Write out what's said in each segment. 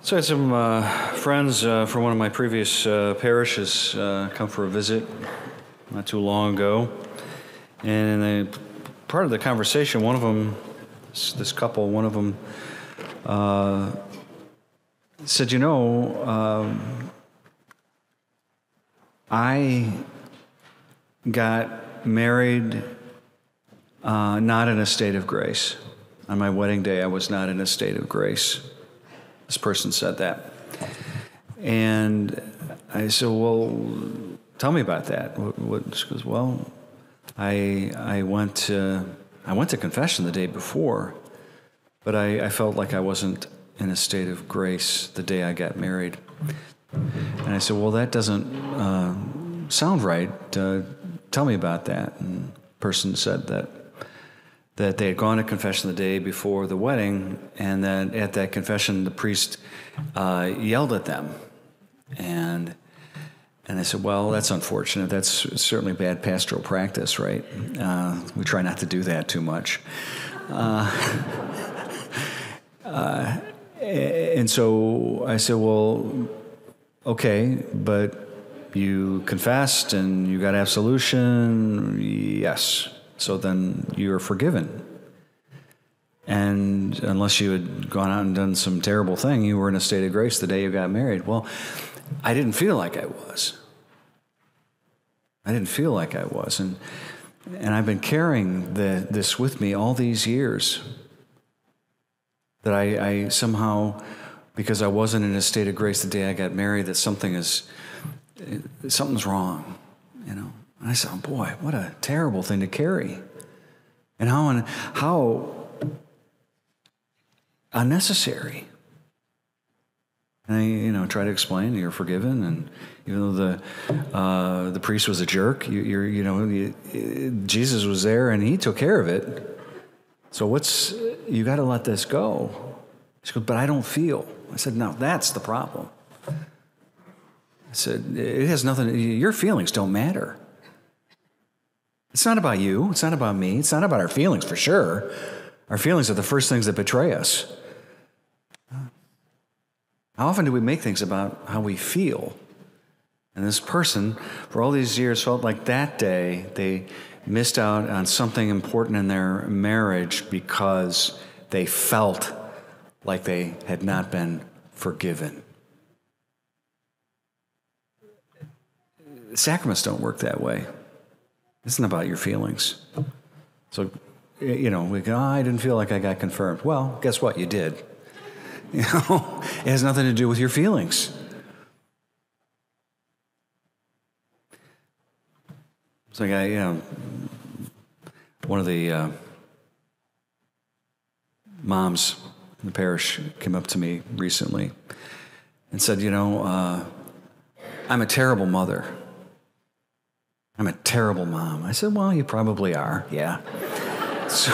So I had some friends from one of my previous parishes come for a visit not too long ago. And part of the conversation, one of them, this couple, one of them said, I got married not in a state of grace. On my wedding day, I was not in a state of grace. This person said that. And I said, well, tell me about that. She goes, well, I went to confession the day before, but I felt like I wasn't in a state of grace the day I got married. And I said, well, that doesn't sound right. Tell me about that. And the person said that they had gone to confession the day before the wedding, and that at that confession, the priest yelled at them. And I said, well, that's unfortunate. That's certainly bad pastoral practice, right? We try not to do that too much. And so I said, well, okay, but you confessed and you got absolution? Yes. So then you're forgiven. And unless you had gone out and done some terrible thing, you were in a state of grace the day you got married. Well, I didn't feel like I was. And I've been carrying this with me all these years. That I somehow, because I wasn't in a state of grace the day I got married, that something's wrong, And I said, oh boy, what a terrible thing to carry. And how unnecessary. And I, try to explain you're forgiven, and even though the priest was a jerk, Jesus was there and he took care of it. So you got to let this go. She goes, but I don't feel. I said, no, that's the problem. I said, it has nothing, your feelings don't matter. It's not about you. It's not about me. It's not about our feelings, for sure. Our feelings are the first things that betray us. How often do we make things about how we feel? And this person, for all these years, felt like that day they missed out on something important in their marriage because they felt like they had not been forgiven. Sacraments don't work that way. It's not about your feelings. So, we go, I didn't feel like I got confirmed. Well, guess what? You did. It has nothing to do with your feelings. It's like one of the moms in the parish came up to me recently and said, I'm a terrible mother. I'm a terrible mom. I said, well, you probably are, yeah. So,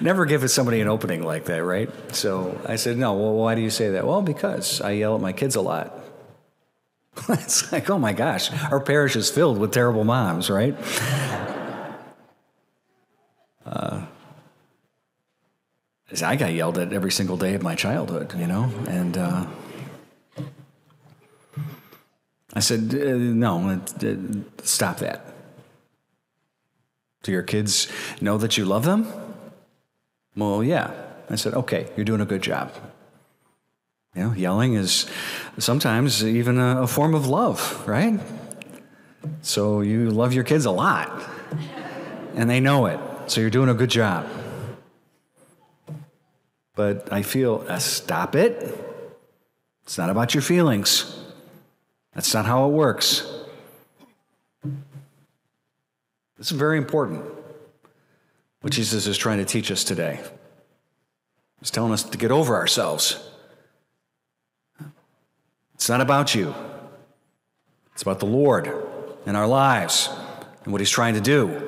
never give somebody an opening like that, right? So I said, no, well, why do you say that? Well, because I yell at my kids a lot. It's like, oh my gosh, our parish is filled with terrible moms, right? I got yelled at every single day of my childhood, and I said, no, stop that. Do your kids know that you love them? Well, yeah. I said, okay, you're doing a good job. Yelling is sometimes even a form of love, right? So you love your kids a lot, and they know it, so you're doing a good job. But I feel, stop it. It's not about your feelings. That's not how it works. This is very important, what Jesus is trying to teach us today. He's telling us to get over ourselves. It's not about you. It's about the Lord and our lives and what he's trying to do.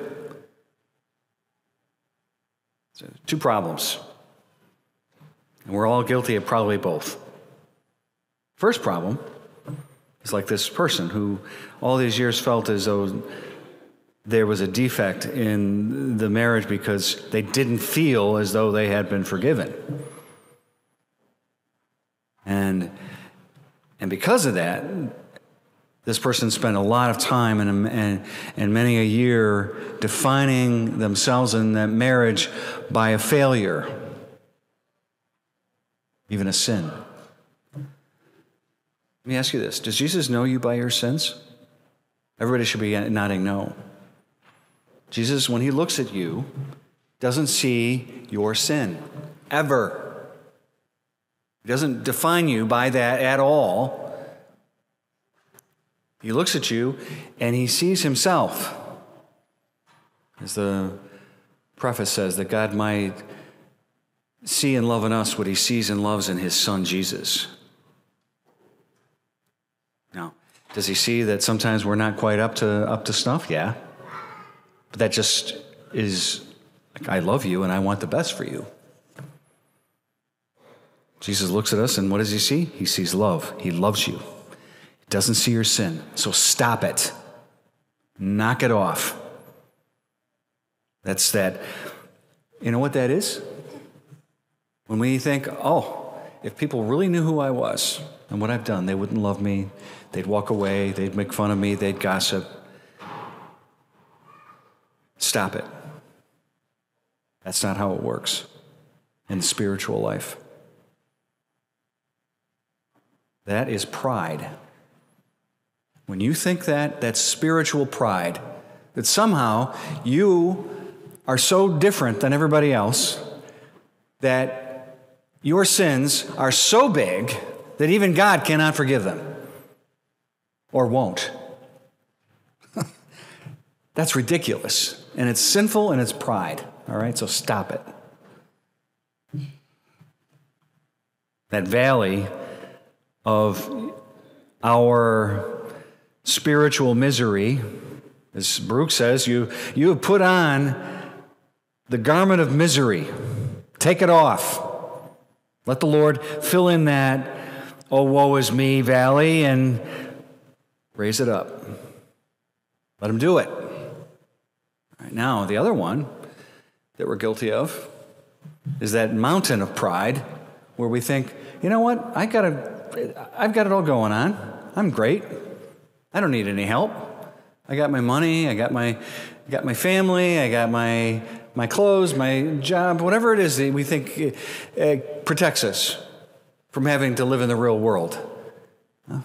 So, two problems. And we're all guilty of probably both. First problem is like this person who all these years felt as though there was a defect in the marriage because they didn't feel as though they had been forgiven. And because of that, this person spent a lot of time and many a year defining themselves in that marriage by a failure, even a sin. Let me ask you this. Does Jesus know you by your sins? Everybody should be nodding no. Jesus, when he looks at you, doesn't see your sin, ever. He doesn't define you by that at all. He looks at you and he sees himself. As the prophet says, that God might see and love in us what he sees and loves in his son, Jesus. Now, does he see that sometimes we're not quite up to snuff? Yeah. But that just is, like, I love you and I want the best for you. Jesus looks at us and what does he see? He sees love. He loves you. He doesn't see your sin. So stop it. Knock it off. That's that. You know what that is? When we think, oh, if people really knew who I was and what I've done, they wouldn't love me. They'd walk away. They'd make fun of me. They'd gossip. Stop it. That's not how it works in the spiritual life. That is pride. When you think that, that's spiritual pride. That somehow you are so different than everybody else that your sins are so big that even God cannot forgive them. Or won't. That's ridiculous. And it's sinful and it's pride. All right, so stop it. That valley of our spiritual misery, as Baruch says, you have put on the garment of misery. Take it off. Let the Lord fill in that, oh, woe is me valley, and raise it up. Let him do it. All right, now, the other one that we're guilty of is that mountain of pride where we think, you know what, I've got it all going on. I'm great. I don't need any help. I got my money, I got my family, I got my clothes, my job, whatever it is that we think protects us from having to live in the real world. Huh?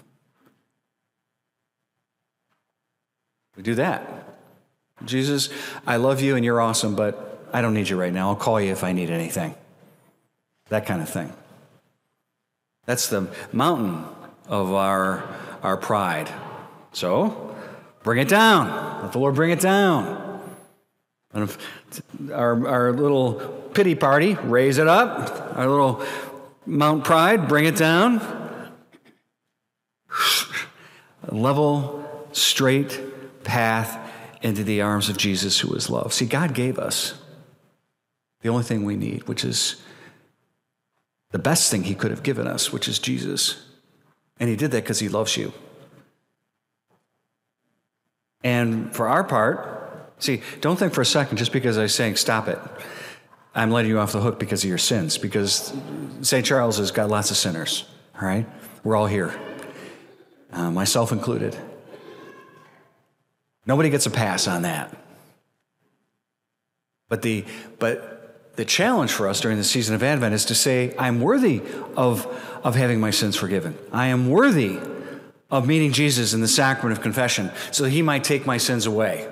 We do that. Jesus, I love you and you're awesome, but I don't need you right now. I'll call you if I need anything. That kind of thing. That's the mountain of our pride. So, bring it down. Let the Lord bring it down. And our little pity party, raise it up. Our little Mount Pride, bring it down. A level, straight path into the arms of Jesus, who is love. See, God gave us the only thing we need, which is the best thing he could have given us, which is Jesus. And he did that because he loves you. And for our part, see, don't think for a second, just because I'm saying stop it, I'm letting you off the hook because of your sins, because St. Charles has got lots of sinners, all right? We're all here, myself included. Nobody gets a pass on that. But the challenge for us during the season of Advent is to say, I'm worthy of having my sins forgiven. I am worthy of meeting Jesus in the sacrament of confession so that he might take my sins away.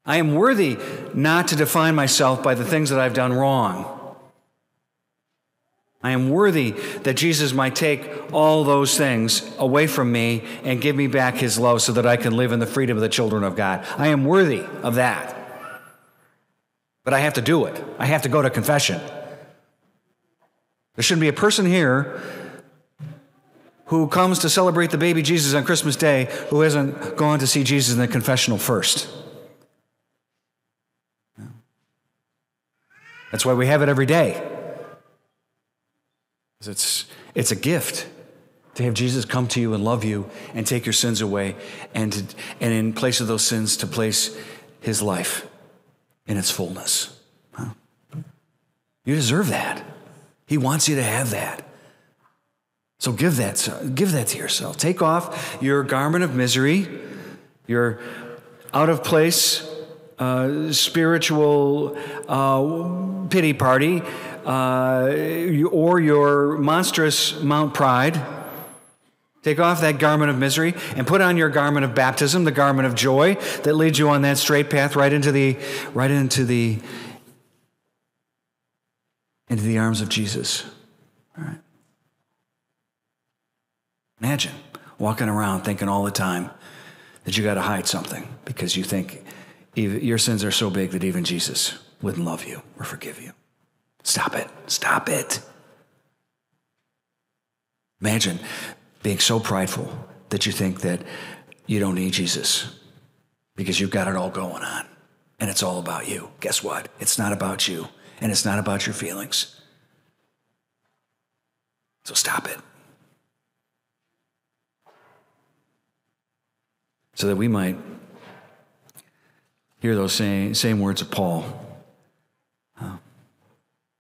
I am worthy not to define myself by the things that I've done wrong. I am worthy that Jesus might take all those things away from me and give me back his love so that I can live in the freedom of the children of God. I am worthy of that. But I have to do it. I have to go to confession. There shouldn't be a person here who comes to celebrate the baby Jesus on Christmas Day who hasn't gone to see Jesus in the confessional first. That's why we have it every day. It's a gift to have Jesus come to you and love you and take your sins away, and in place of those sins to place his life in its fullness. Huh? You deserve that. He wants you to have that. So give that to yourself. Take off your garment of misery, your out of place spiritual pity party, or your monstrous Mount Pride. Take off that garment of misery and put on your garment of baptism, the garment of joy that leads you on that straight path right into the arms of Jesus. All right. Imagine walking around thinking all the time that you got to hide something because you think your sins are so big that even Jesus wouldn't love you or forgive you. Stop it. Stop it. Imagine being so prideful that you think that you don't need Jesus because you've got it all going on and it's all about you. Guess what? It's not about you and it's not about your feelings. So stop it. So that we might hear those same words of Paul,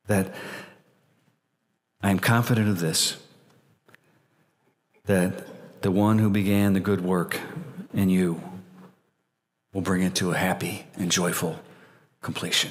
that I am confident of this, that the one who began the good work in you will bring it to a happy and joyful completion.